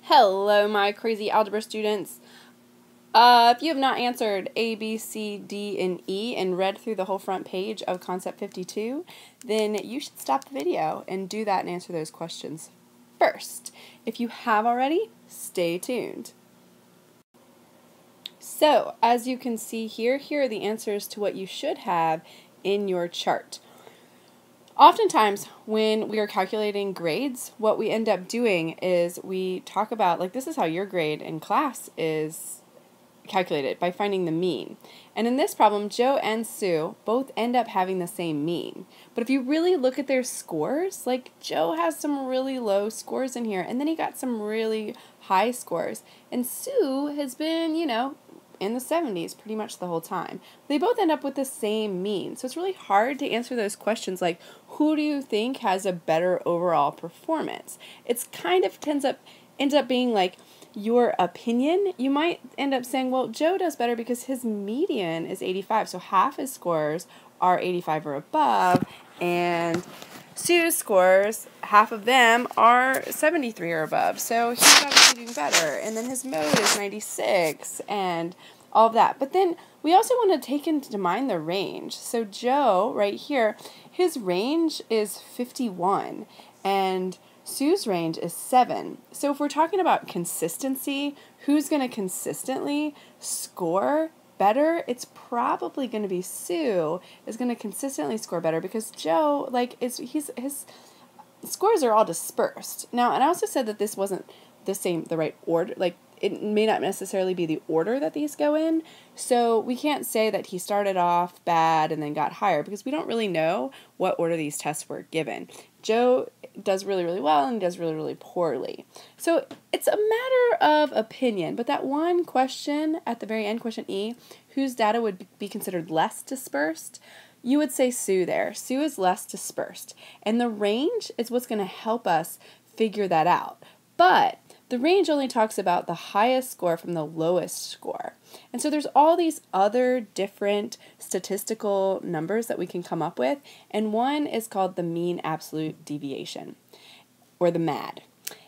Hello, my crazy algebra students. If you have not answered A, B, C, D, and E and read through the whole front page of Concept 52, then you should stop the video and do that and answer those questions first. If you have already, stay tuned. So, as you can see here are the answers to what you should have in your chart. Oftentimes, when we are calculating grades, what we end up doing is we talk about, like, this is how your grade in class is calculated, by finding the mean. And in this problem, Joe and Sue both end up having the same mean. But if you really look at their scores, like, Joe has some really low scores in here, and then he got some really high scores. And Sue has been, in the 70s pretty much the whole time. They both end up with the same mean. So it's really hard to answer those questions like, who do you think has a better overall performance? It's kind of ends up being like your opinion. You might end up saying, well, Joe does better because his median is 85, so half his scores are 85 or above, and Sue's scores, half of them are 73 or above, so he's obviously doing better. And then his mode is 96 and all of that. But then we also want to take into mind the range. So Joe, right here, his range is 51, and Sue's range is 7. So if we're talking about consistency, who's going to consistently score better? It's probably going to be Sue is going to consistently score better, because Joe, his scores are all dispersed. Now, and I also said that this wasn't the right order, like, it may not necessarily be the order that these go in, so we can't say that he started off bad and then got higher, because we don't really know what order these tests were given. Joe does really, really well and does really, really poorly. So it's a matter of opinion, but that one question at the very end, question E, whose data would be considered less dispersed, you would say Sue there. Sue is less dispersed, and the range is what's going to help us figure that out. But the range only talks about the highest score from the lowest score. And so there's all these other different statistical numbers that we can come up with, and one is called the mean absolute deviation, or the MAD.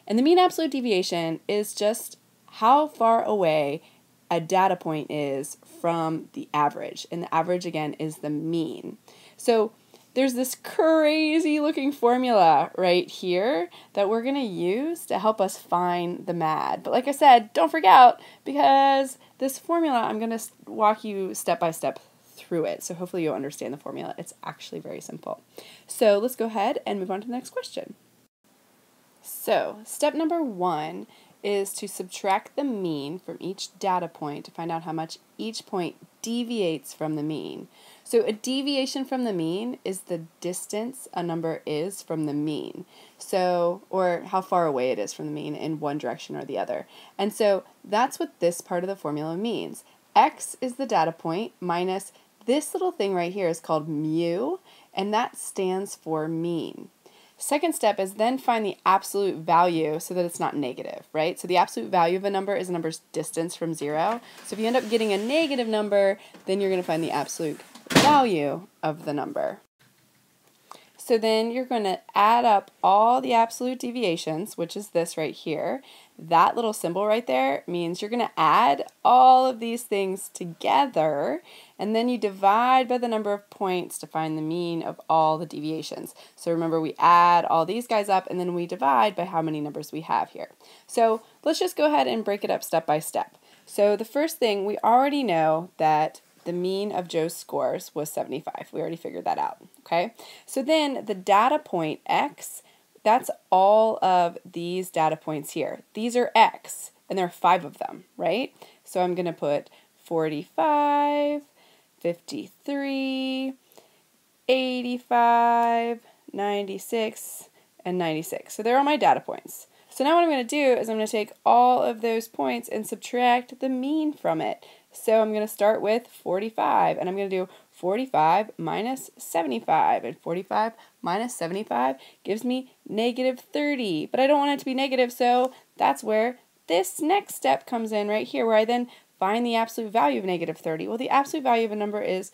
And the mean absolute deviation is just how far away a data point is from the average, and the average, again, is the mean. So there's this crazy looking formula right here that we're going to use to help us find the MAD. But like I said, don't freak out, because this formula, I'm going to walk you step by step through it. So hopefully you'll understand the formula. It's actually very simple. So let's go ahead and move on to the next question. So step number 1 is to subtract the mean from each data point to find out how much each point deviates from the mean. So a deviation from the mean is the distance a number is from the mean. So, or how far away it is from the mean in one direction or the other. And so that's what this part of the formula means. X is the data point minus this little thing right here is called mu, and that stands for mean. Second step is then find the absolute value so that it's not negative, right? So the absolute value of a number is a number's distance from 0. So if you end up getting a negative number, then you're going to find the absolute value of the number. So then you're going to add up all the absolute deviations, which is this right here. That little symbol right there means you're going to add all of these things together, and then you divide by the number of points to find the mean of all the deviations. So remember, we add all these guys up, and then we divide by how many numbers we have here. So let's just go ahead and break it up step by step. So the first thing, we already know that the mean of Joe's scores was 75. We already figured that out, okay? So then the data point X, that's all of these data points here. These are X, and there are 5 of them, right? So I'm going to put 45, 53, 85, 96, and 96. So they're all my data points. So now what I'm going to do is I'm going to take all of those points and subtract the mean from it. So I'm going to start with 45, and I'm going to do 45 minus 75, and 45 minus 75 gives me negative 30, but I don't want it to be negative, so that's where this next step comes in right here, where I then find the absolute value of negative 30. Well, the absolute value of a number is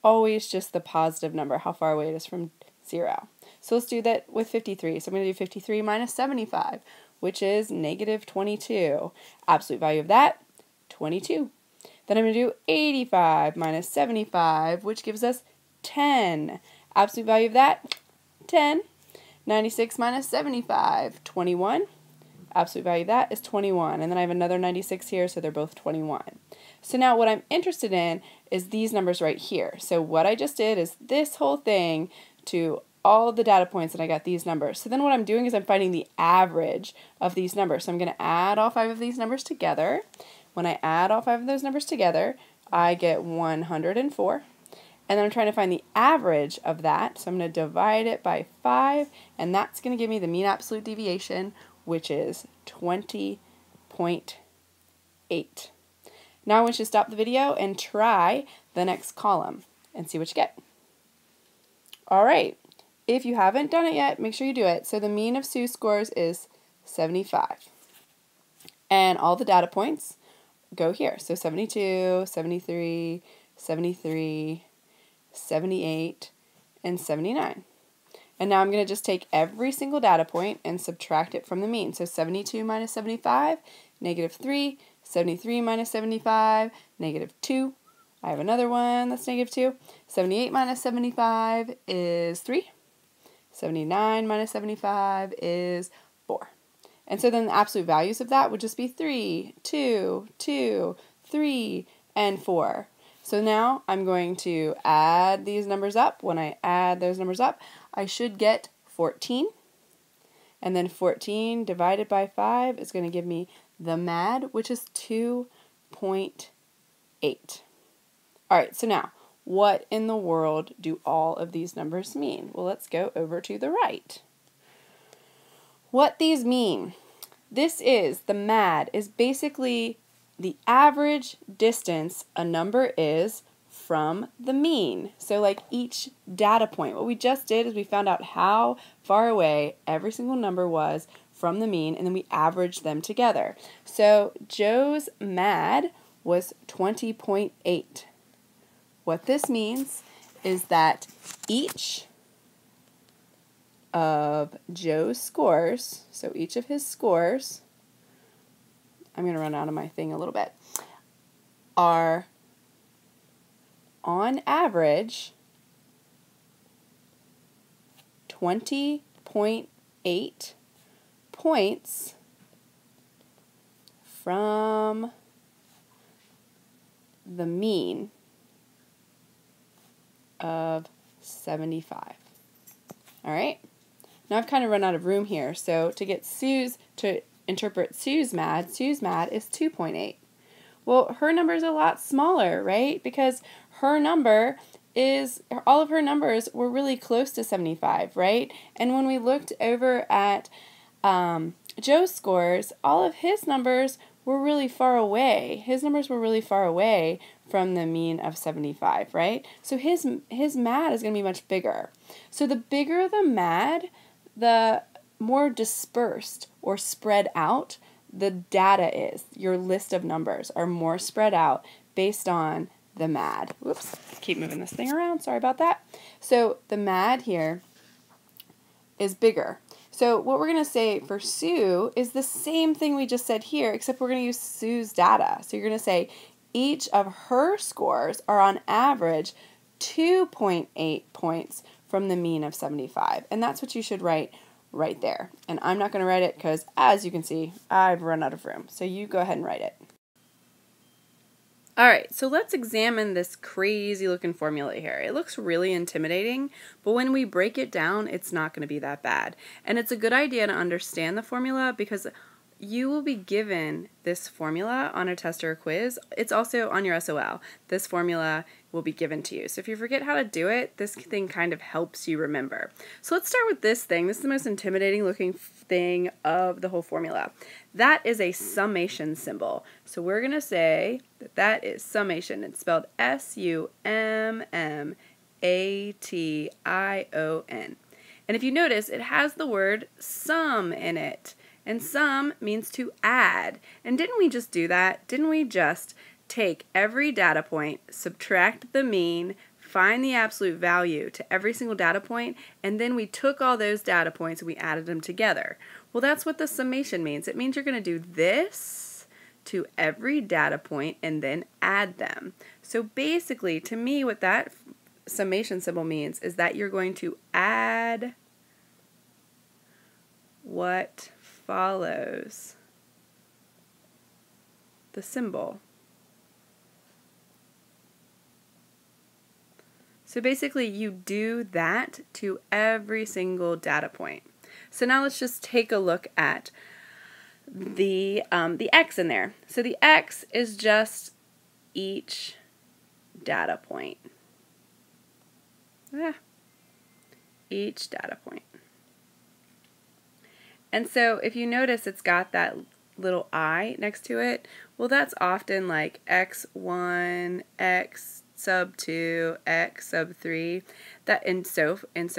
always just the positive number, how far away it is from 0. So let's do that with 53. So I'm going to do 53 minus 75, which is negative 22. Absolute value of that, 22. Then I'm going to do 85 minus 75, which gives us 10. Absolute value of that, 10. 96 minus 75, 21. Absolute value of that is 21. And then I have another 96 here, so they're both 21. So now what I'm interested in is these numbers right here. So what I just did is this whole thing to all of the data points, and I got these numbers. So then what I'm doing is I'm finding the average of these numbers. So I'm going to add all 5 of these numbers together. When I add all 5 of those numbers together, I get 104. And then I'm trying to find the average of that. So I'm going to divide it by 5, and that's going to give me the mean absolute deviation, which is 20.8. Now I want you to stop the video and try the next column and see what you get. All right. If you haven't done it yet, make sure you do it. So the mean of Sue's scores is 75. And all the data points go here. So 72, 73, 73, 78, and 79. And now I'm going to just take every single data point and subtract it from the mean. So 72 minus 75, negative 3. 73 minus 75, negative 2. I have another one that's negative 2. 78 minus 75 is 3. 79 minus 75 is 4. And so then the absolute values of that would just be 3, 2, 2, 3, and 4. So now I'm going to add these numbers up. When I add those numbers up, I should get 14. And then 14 divided by 5 is going to give me the MAD, which is 2.8. All right, so now, what in the world do all of these numbers mean? Well, let's go over to the right. What these mean, this is, the MAD is basically the average distance a number is from the mean. So like each data point, what we just did is we found out how far away every single number was from the mean, and then we averaged them together. So Joe's MAD was 20.8. What this means is that each of Joe's scores, so each of his scores, I'm going to run out of my thing a little bit, are on average 20.8 points from the mean of 75. All right. Now I've kind of run out of room here, so to interpret Sue's MAD is 2.8. Well, her number is a lot smaller, right? Because her number is, all of her numbers were really close to 75, right? And when we looked over at Joe's scores, all of his numbers were really far away. His numbers were really far away from the mean of 75, right? So his MAD is going to be much bigger. So the bigger the MAD, the more dispersed or spread out the data is. Your list of numbers are more spread out based on the MAD. Whoops, keep moving this thing around, sorry about that. So the MAD here is bigger. So what we're going to say for Sue is the same thing we just said here, except we're going to use Sue's data. So you're going to say each of her scores are on average 2.8 points from the mean of 75. And that's what you should write right there. And I'm not going to write it because, as you can see, I've run out of room. So you go ahead and write it. All right, so let's examine this crazy looking formula here. It looks really intimidating, but when we break it down, it's not going to be that bad. And it's a good idea to understand the formula because you will be given this formula on a test or a quiz. It's also on your SOL. This formula will be given to you. So if you forget how to do it, this thing kind of helps you remember. So let's start with this thing. This is the most intimidating looking thing of the whole formula. That is a summation symbol. So we're going to say that that is summation. It's spelled S-U-M-M-A-T-I-O-N. And if you notice, it has the word sum in it. And sum means to add. And didn't we just do that? Didn't we just take every data point, subtract the mean, find the absolute value to every single data point, and then we took all those data points and we added them together? Well, that's what the summation means. It means you're going to do this to every data point and then add them. So basically, to me, what that summation symbol means is that you're going to add what follows the symbol. So basically, you do that to every single data point. So now let's just take a look at the X in there. So the X is just each data point. Each data point. And so if you notice, it's got that little I next to it. Well, that's often like X1, X sub 2, X sub 3, that and so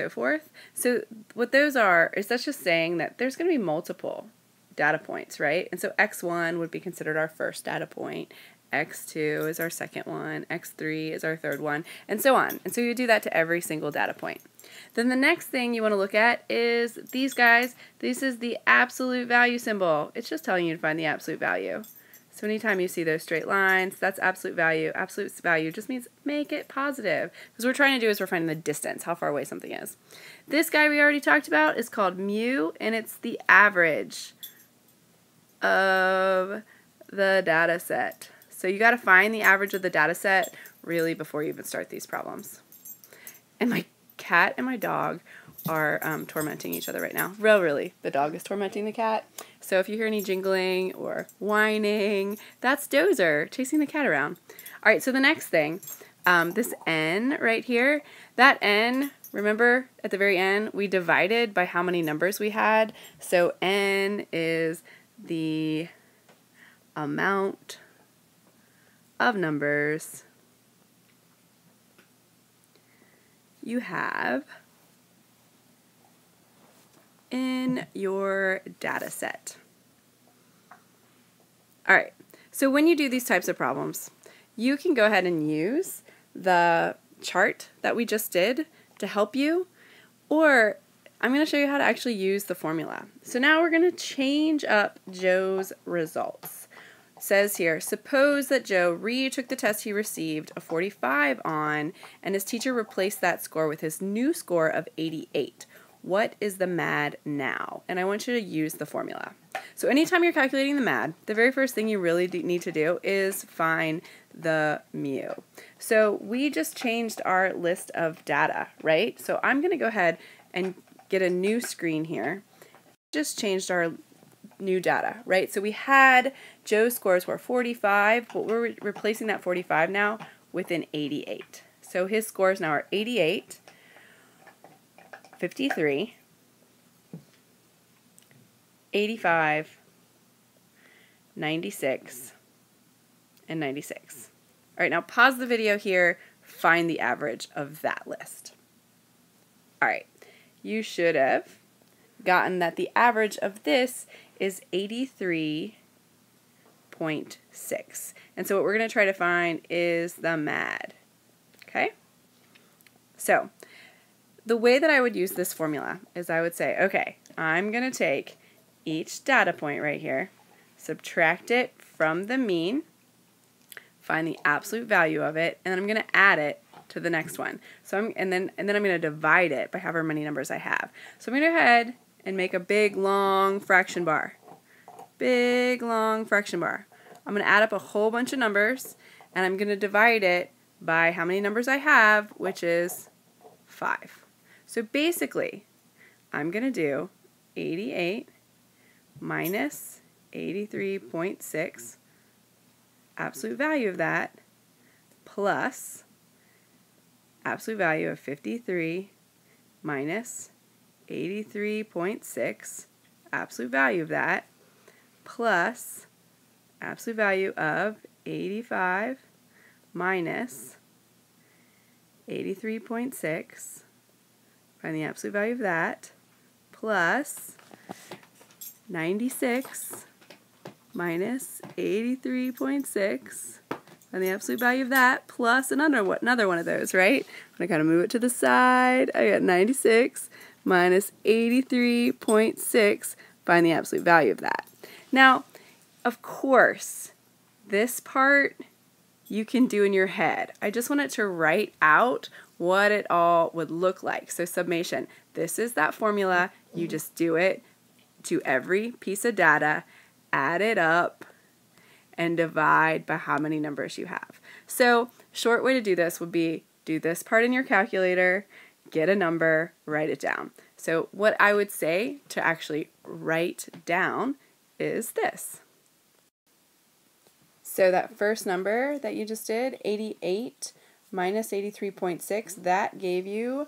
forth. So what those are is that's just saying that there's going to be multiple data points, right? And so X1 would be considered our first data point, X2 is our second one, X3 is our third one, and so on. And so you do that to every single data point. Then the next thing you want to look at is these guys. This is the absolute value symbol. It's just telling you to find the absolute value. So anytime you see those straight lines, that's absolute value. Absolute value just means make it positive. Because what we're trying to do is we're finding the distance, how far away something is. This guy we already talked about is called mu, and it's the average of the data set. So you got to find the average of the data set really before you even start these problems. And my cat and my dog are tormenting each other right now. Really, the dog is tormenting the cat. So if you hear any jingling or whining, that's Dozer chasing the cat around. All right, so the next thing, this N right here, that N, remember at the very end, we divided by how many numbers we had. So N is the amount of numbers you have in your data set. All right, so when you do these types of problems, you can go ahead and use the chart that we just did to help you, or I'm going to show you how to actually use the formula. So now we're going to change up Joe's results. It says here, suppose that Joe retook the test he received a 45 on, and his teacher replaced that score with his new score of 88. What is the MAD now? And I want you to use the formula. So anytime you're calculating the MAD, the very first thing you really need to do is find the mu. So we just changed our list of data, right? So I'm going to go ahead and get a new screen here. Just changed our new data, right? So we had Joe's scores were 45, but we're replacing that 45 now with an 88. So his scores now are 88, 53, 85, 96, and 96. All right, now pause the video here, find the average of that list. All right, you should have gotten that the average of this is 83.6. And so what we're going to try to find is the MAD. Okay? So the way that I would use this formula is I would say, okay, I'm going to take each data point right here, subtract it from the mean, find the absolute value of it, and then I'm going to add it to the next one. So and then I'm going to divide it by however many numbers I have. So I'm going to go ahead and make a big long fraction bar. Big long fraction bar. I'm going to add up a whole bunch of numbers, and I'm going to divide it by how many numbers I have, which is 5. So basically, I'm going to do 88 minus 83.6, absolute value of that, plus absolute value of 53 minus 83.6, absolute value of that, plus absolute value of 85 minus 83.6, find the absolute value of that, plus 96 minus 83.6, and the absolute value of that, plus another one of those, right? I'm going to kind of move it to the side. I got 96 minus 83.6 find the absolute value of that. Now, of course, this part you can do in your head. I just wanted to write out what it all would look like. So summation, this is that formula. You just do it to every piece of data, add it up, and divide by how many numbers you have. So short way to do this would be do this part in your calculator, get a number, write it down. So what I would say to actually write down is this. So that first number that you just did, 88 minus 83.6, that gave you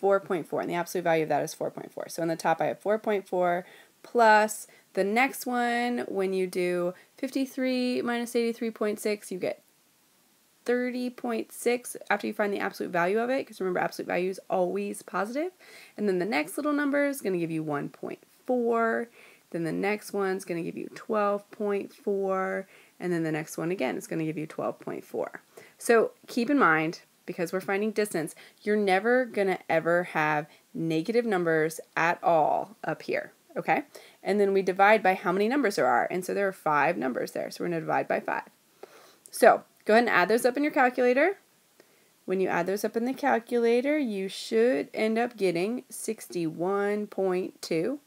4.4, and the absolute value of that is 4.4. So in the top I have 4.4 plus the next one, when you do 53 minus 83.6, you get 30.6 after you find the absolute value of it, because remember absolute value is always positive. And then the next little number is going to give you 1.4. Then the next one's going to give you 12.4. And then the next one again is going to give you 12.4. So keep in mind, because we're finding distance, you're never going to ever have negative numbers at all up here, okay? And then we divide by how many numbers there are. And so there are 5 numbers there, so we're going to divide by 5. So go ahead and add those up in your calculator. When you add those up in the calculator, you should end up getting 61.2,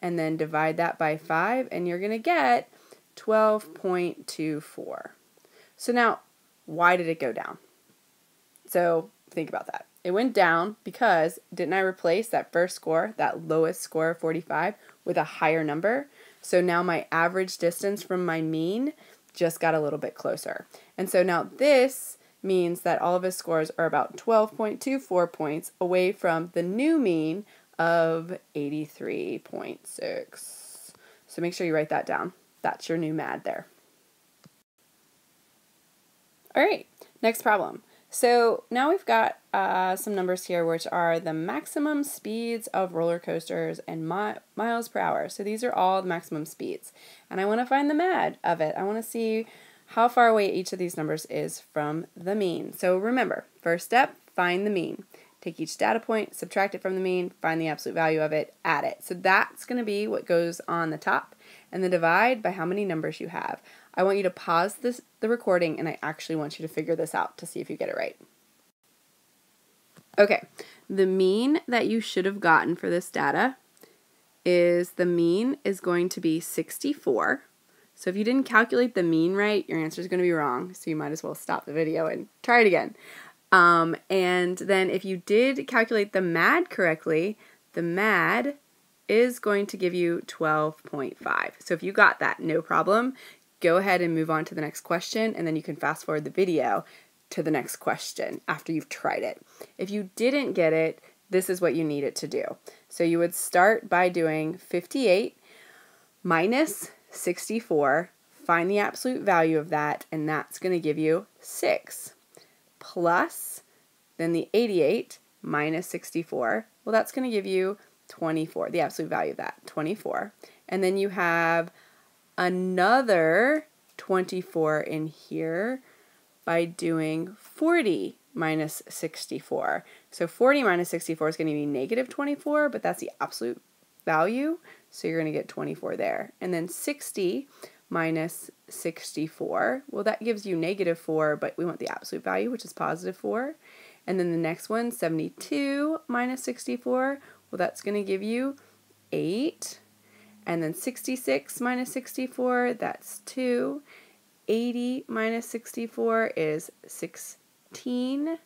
and then divide that by 5, and you're going to get 12.24. So now, why did it go down? So think about that. It went down because, didn't I replace that first score, that lowest score of 45, with a higher number? So now my average distance from my mean just got a little bit closer. And so now this means that all of his scores are about 12.24 points away from the new mean of 83.6. So make sure you write that down. That's your new mad there. All right, next problem. So now we've got some numbers here, which are the maximum speeds of roller coasters and miles per hour. So these are all the maximum speeds. And I want to find the mad of it. I want to see how far away each of these numbers is from the mean. So remember, first step, find the mean. Take each data point, subtract it from the mean, find the absolute value of it, add it. So that's going to be what goes on the top, and then divide by how many numbers you have. I want you to pause the recording, and I actually want you to figure this out to see if you get it right. Okay, the mean that you should have gotten for this data is the mean is going to be 64. So if you didn't calculate the mean right, your answer is going to be wrong, so you might as well stop the video and try it again. And then if you did calculate the mad correctly, the mad is going to give you 12.5. So if you got that, no problem. Go ahead and move on to the next question, and then you can fast forward the video to the next question after you've tried it. If you didn't get it, this is what you need it to do. So you would start by doing 58 minus 64, find the absolute value of that, and that's going to give you 6. Plus, then the 88 minus 64, well, that's going to give you 24, the absolute value of that, 24. And then you have another 24 in here by doing 40 minus 64. So 40 minus 64 is going to be negative 24, but that's the absolute value, so you're going to get 24 there. And then 60 minus 64, well, that gives you negative 4, but we want the absolute value, which is positive 4. And then the next one, 72 minus 64, well, that's going to give you 8. And then 66 minus 64, that's 2. 80 minus 64 is 16.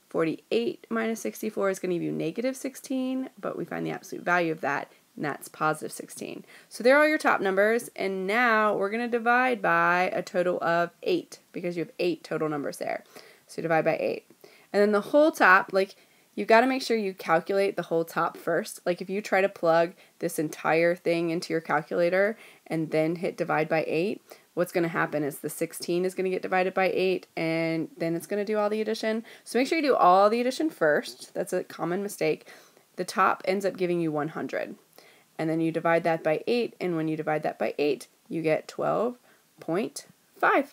48 minus 64 is going to give you negative 16, but we find the absolute value of that, and that's positive 16. So there are your top numbers, and now we're going to divide by a total of 8, because you have 8 total numbers there. So divide by 8. And then the whole top, like, you've got to make sure you calculate the whole top first. Like if you try to plug this entire thing into your calculator and then hit divide by 8, what's going to happen is the 16 is going to get divided by 8, and then it's going to do all the addition. So make sure you do all the addition first. That's a common mistake. The top ends up giving you 100. And then you divide that by 8, and when you divide that by 8, you get 12.5. All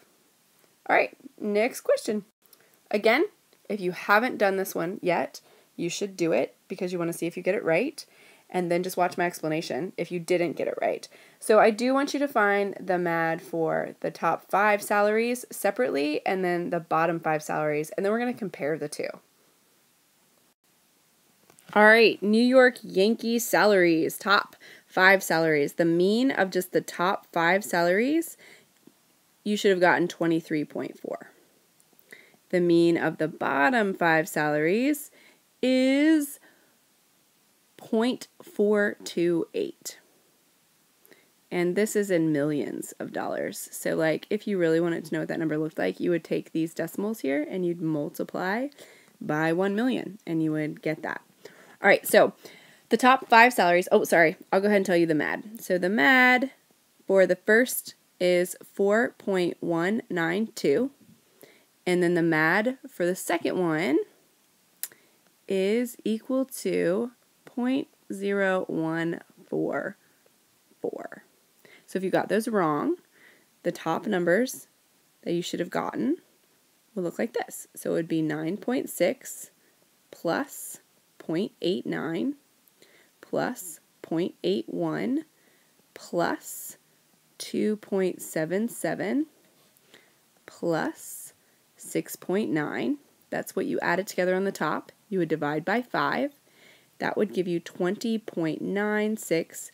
right, next question. Again, if you haven't done this one yet, you should do it because you want to see if you get it right. and then just watch my explanation if you didn't get it right. So I do want you to find the MAD for the top 5 salaries separately and then the bottom 5 salaries, and then we're going to compare the two. All right, New York Yankees salaries, top 5 salaries. The mean of just the top 5 salaries, you should have gotten 23.4. The mean of the bottom 5 salaries is 0.428. And this is in millions of dollars. So like if you really wanted to know what that number looked like, you would take these decimals here and you'd multiply by 1 million and you would get that. All right, so the top 5 salaries, oh, sorry, I'll go ahead and tell you the MAD. So the MAD for the first is 4.192, and then the MAD for the second one is equal to 0.0144. So if you got those wrong, the top numbers that you should have gotten will look like this. So it would be 9.6 plus 0.89 plus 0.81 plus 2.77 plus 6.9. That's what you added together on the top. You would divide by 5. That would give you 20.96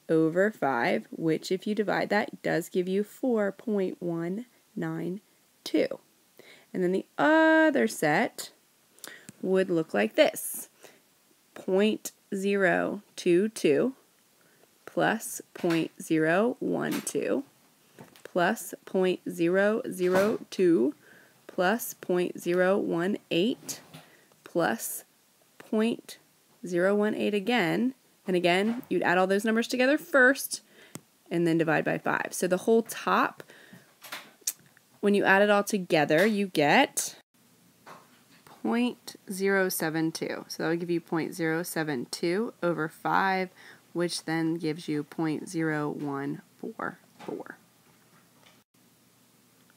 over 5, which if you divide that does give you 4.192. And then the other set would look like this. 0.022 plus 0.012 plus 0.002 plus 0.018 plus 0.018 again. And again, you'd add all those numbers together first and then divide by 5. So the whole top, when you add it all together, you get 0.072. So that would give you 0.072 over 5, which then gives you 0.0144.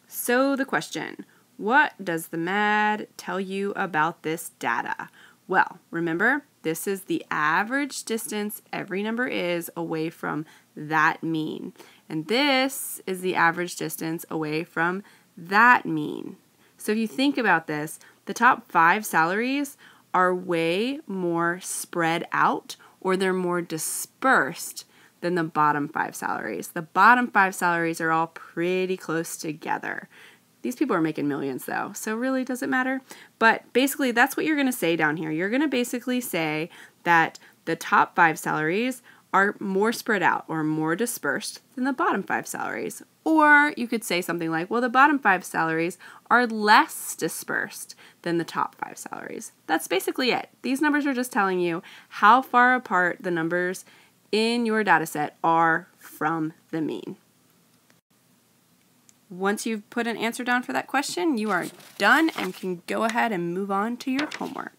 So the question, what does the MAD tell you about this data? Well, remember, this is the average distance every number is away from that mean. And this is the average distance away from that mean. So if you think about this, the top 5 salaries are way more spread out, or they're more dispersed than the bottom 5 salaries. The bottom 5 salaries are all pretty close together. These people are making millions though, so really does it matter? But basically that's what you're going to say down here. You're going to basically say that the top 5 salaries are more spread out or more dispersed than the bottom 5 salaries. Or you could say something like, well, the bottom 5 salaries are less dispersed than the top 5 salaries. That's basically it. These numbers are just telling you how far apart the numbers in your data set are from the mean. Once you've put an answer down for that question, you are done and can go ahead and move on to your homework.